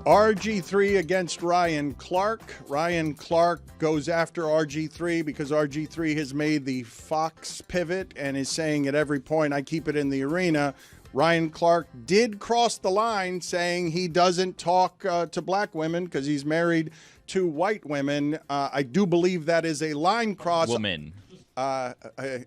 RG3 against Ryan Clark. Ryan Clark goes after RG3 because RG3 has made the Fox pivot and is saying at every point, I keep it in the arena. Ryan Clark did cross the line saying he doesn't talk to black women because he's married to white women. I do believe that is a line cross. Woman. No. It's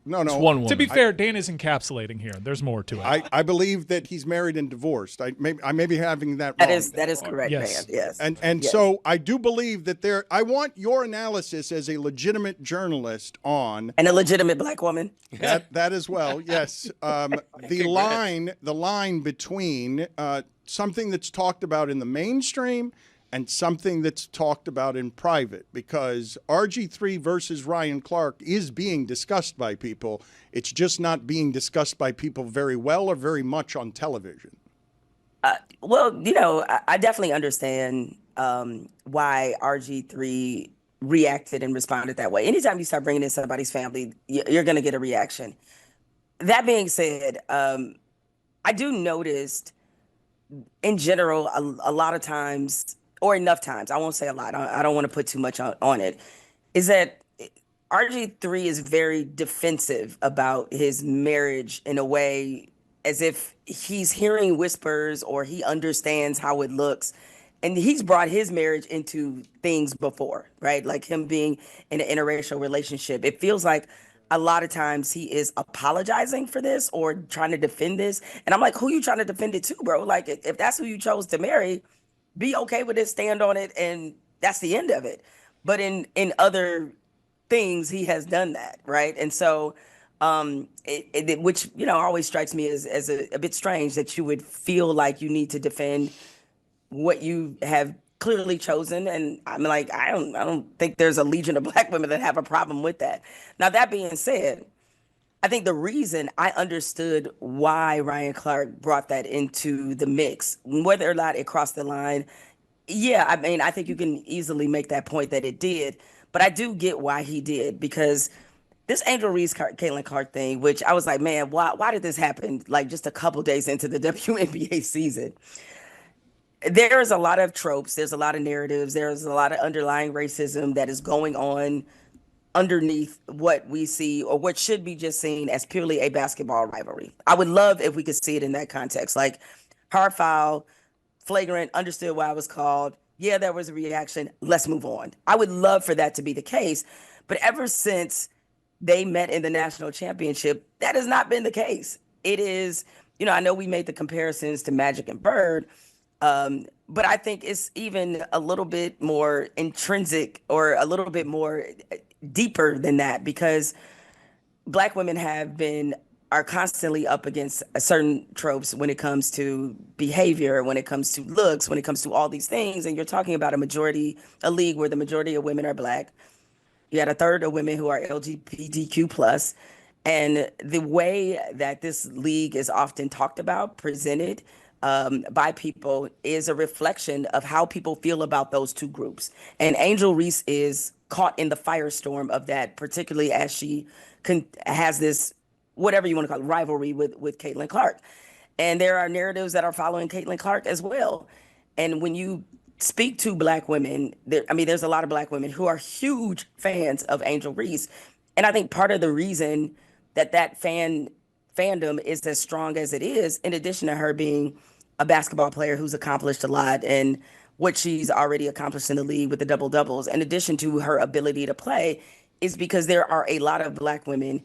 one woman. To be fair, Dan is encapsulating here. There's more to it. I believe that he's married and divorced. I may be having that wrong. That is correct, yes. man. Yes. And yes. So I do believe that I want your analysis as a legitimate journalist on. And a legitimate black woman. That as well, yes. The line between something that's talked about in the mainstream and something that's talked about in private, because RG3 versus Ryan Clark is being discussed by people. It's just not being discussed by people very well or very much on television. Well, I definitely understand why RG3 reacted and responded that way. Anytime you start bringing in somebody's family, you're going to get a reaction. That being said, I do notice in general, a lot of times, or enough times, I won't say a lot, I don't want to put too much on it, is that RG3 is very defensive about his marriage in a way as if he's hearing whispers or he understands how it looks. And he's brought his marriage into things before, right? Like him being in an interracial relationship. It feels like a lot of times he is apologizing for this or trying to defend this. And I'm like, who you trying to defend it to, bro? Like, if that's who you chose to marry, be okay with it, stand on it, and that's the end of it. But in other things, he has done that, right? And so, which, always strikes me as a bit strange that you would feel like you need to defend what you have clearly chosen. And I'm like, I don't think there's a legion of black women that have a problem with that. Now, that being said, I think the reason I understood why Ryan Clark brought that into the mix, whether or not it crossed the line, I think you can easily make that point that it did. But I do get why he did, because this Angel Reese, Caitlin Clark thing, which I was like, man, why did this happen like just a couple days into the WNBA season? There's a lot of tropes. There's a lot of narratives. There's a lot of underlying racism that is going on underneath what we see, or what should be just seen as purely a basketball rivalry. I would love if we could see it in that context, like hard foul, flagrant, understood why it was called. Yeah, there was a reaction. Let's move on. I would love for that to be the case. But ever since they met in the national championship, that has not been the case. It is, I know we made the comparisons to Magic and Bird, but I think it's even a little bit more intrinsic or a little bit more deeper than that, because black women are constantly up against certain tropes when it comes to behavior, when it comes to looks, when it comes to all these things. And you're talking about a league where the majority of women are black. You had a third of women who are LGBTQ plus. And the way that this league is often talked about, presented by people, is a reflection of how people feel about those two groups. And Angel Reese is caught in the firestorm of that, particularly as she has this, whatever you want to call it, rivalry with Caitlin Clark. And there are narratives that are following Caitlin Clark as well. And when you speak to black women, there's a lot of black women who are huge fans of Angel Reese. And I think part of the reason that fandom is as strong as it is, in addition to her being a basketball player who's accomplished a lot and what she's already accomplished in the league with the double doubles, in addition to her ability to play, is because there are a lot of black women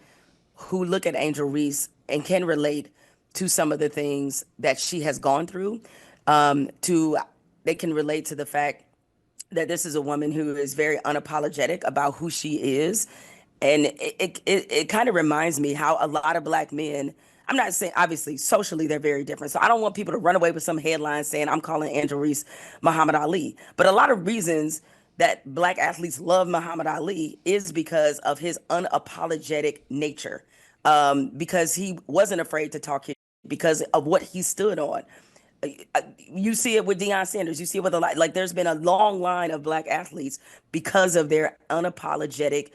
who look at Angel Reese and can relate to some of the things that she has gone through. They can relate to the fact that this is a woman who is very unapologetic about who she is. And it kind of reminds me how a lot of black men, I'm not saying, obviously, socially, they're very different. So I don't want people to run away with some headline saying I'm calling Angel Reese Muhammad Ali. But a lot of reasons that black athletes love Muhammad Ali is because of his unapologetic nature, because he wasn't afraid to talk, because of what he stood on. You see it with Deion Sanders. You see it with a lot. Like, there's been a long line of black athletes because of their unapologetic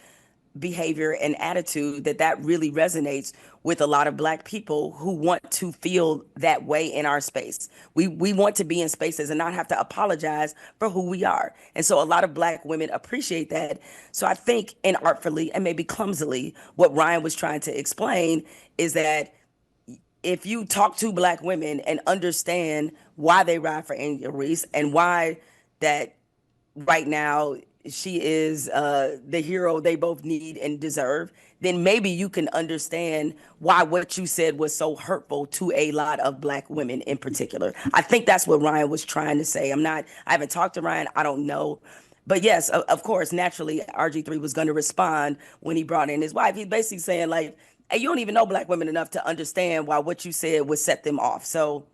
behavior and attitude that really resonates with a lot of Black people who want to feel that way in our space. We want to be in spaces and not have to apologize for who we are. And so a lot of Black women appreciate that. So I think inartfully and maybe clumsily, what Ryan was trying to explain is that if you talk to Black women and understand why they ride for Angel Reese and why that right now she is the hero they both need and deserve, then maybe you can understand why what you said was so hurtful to a lot of Black women in particular. I think that's what Ryan was trying to say. I haven't talked to Ryan. I don't know. But yes, of course, naturally, RG3 was going to respond when he brought in his wife. He's basically saying, like, hey, you don't even know Black women enough to understand why what you said would set them off. So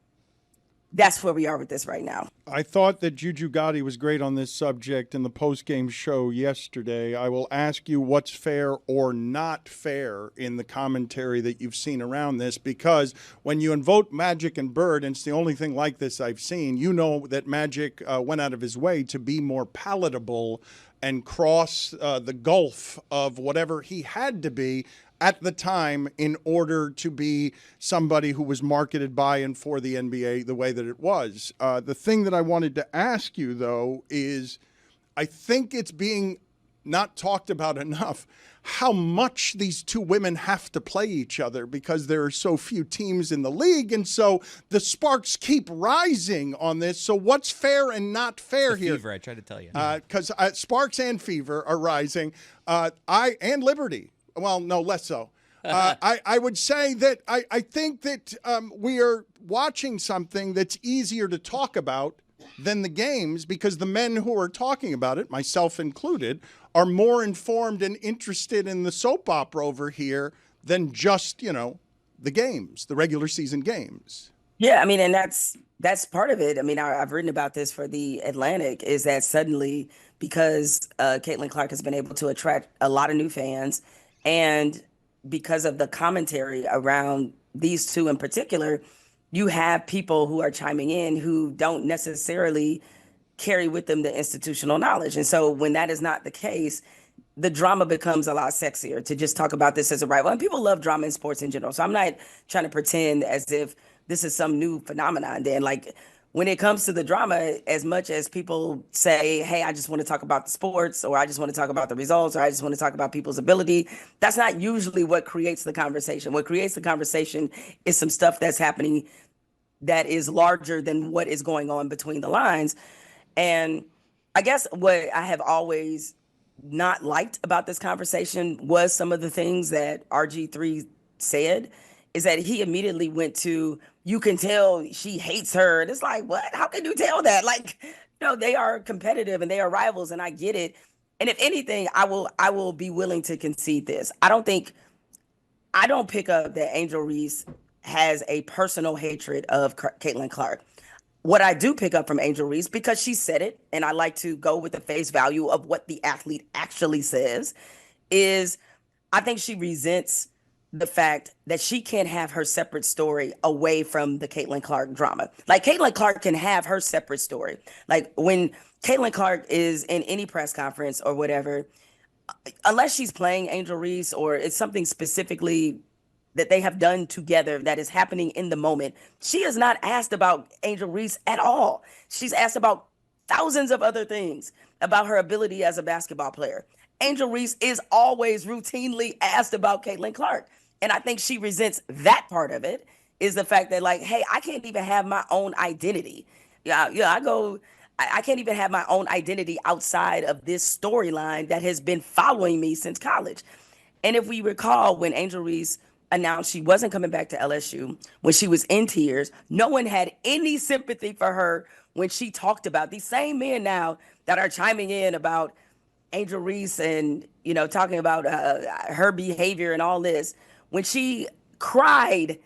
that's where we are with this right now. I thought that Juju Gotti was great on this subject in the post-game show yesterday. I will ask you what's fair or not fair in the commentary that you've seen around this, because when you invoke Magic and Bird, and it's the only thing like this I've seen, you know that Magic went out of his way to be more palatable and cross the gulf of whatever he had to be at the time in order to be somebody who was marketed by and for the NBA the way that it was. The thing that I wanted to ask you, though, is I think it's being not talked about enough how much these two women have to play each other because there are so few teams in the league. And so the sparks keep rising on this. So what's fair and not fair here? Fever, I tried to tell you. Because sparks and fever are rising. And Liberty. Well, no, less so. I would say that I think that we are watching something that's easier to talk about than the games because the men who are talking about it, myself included, are more informed and interested in the soap opera over here than just, the games, the regular season games. Yeah, I mean, and that's part of it. I mean, I've written about this for The Atlantic, is that suddenly because Caitlin Clark has been able to attract a lot of new fans, and because of the commentary around these two in particular, you have people who are chiming in who don't necessarily carry with them the institutional knowledge. And so when that is not the case, the drama becomes a lot sexier to just talk about this as a rival. And people love drama in sports in general. So I'm not trying to pretend as if this is some new phenomenon. Then, like, when it comes to the drama, as much as people say, hey, I just want to talk about the sports, or I just want to talk about the results, or I just want to talk about people's ability, that's not usually what creates the conversation. What creates the conversation is some stuff that's happening that is larger than what is going on between the lines. And I guess what I have always not liked about this conversation was some of the things that RG3 said, is that he immediately went to, you can tell she hates her. And it's like, what? How can you tell that? Like, they are competitive and they are rivals, and I get it. And if anything, I will be willing to concede this. I don't pick up that Angel Reese has a personal hatred of Caitlin Clark. What I do pick up from Angel Reese, because she said it, and I like to go with the face value of what the athlete actually says, is I think she resents the fact that she can't have her separate story away from the Caitlin Clark drama. Like, Caitlin Clark can have her separate story. Like, when Caitlin Clark is in any press conference or whatever, unless she's playing Angel Reese or it's something specifically that they have done together that is happening in the moment, she is not asked about Angel Reese at all. She's asked about thousands of other things about her ability as a basketball player. Angel Reese is always routinely asked about Caitlin Clark. And I think she resents that part of it, is the fact that, like, hey, I can't even have my own identity. I can't even have my own identity outside of this storyline that has been following me since college. And if we recall, when Angel Reese announced she wasn't coming back to LSU, when she was in tears, no one had any sympathy for her when she talked about these same men now that are chiming in about Angel Reese and, talking about her behavior and all this. When she cried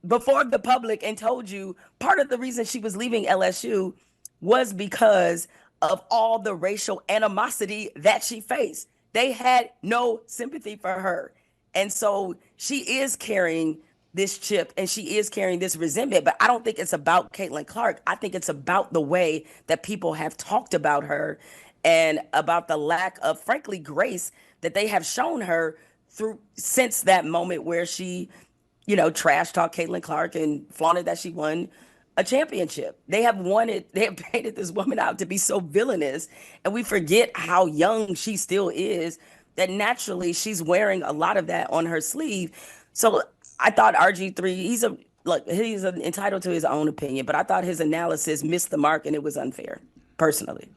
before the public and told you part of the reason she was leaving LSU was because of all the racial animosity that she faced. They had no sympathy for her. And so she is carrying this chip and she is carrying this resentment, but I don't think it's about Caitlin Clark. I think it's about the way that people have talked about her and about the lack of, frankly, grace that they have shown her through since that moment where she, trash talked Caitlin Clark and flaunted that she won a championship. They have painted this woman out to be so villainous, and we forget how young she still is, that naturally she's wearing a lot of that on her sleeve. So I thought RG3, he's entitled to his own opinion, but I thought his analysis missed the mark and it was unfair, personally.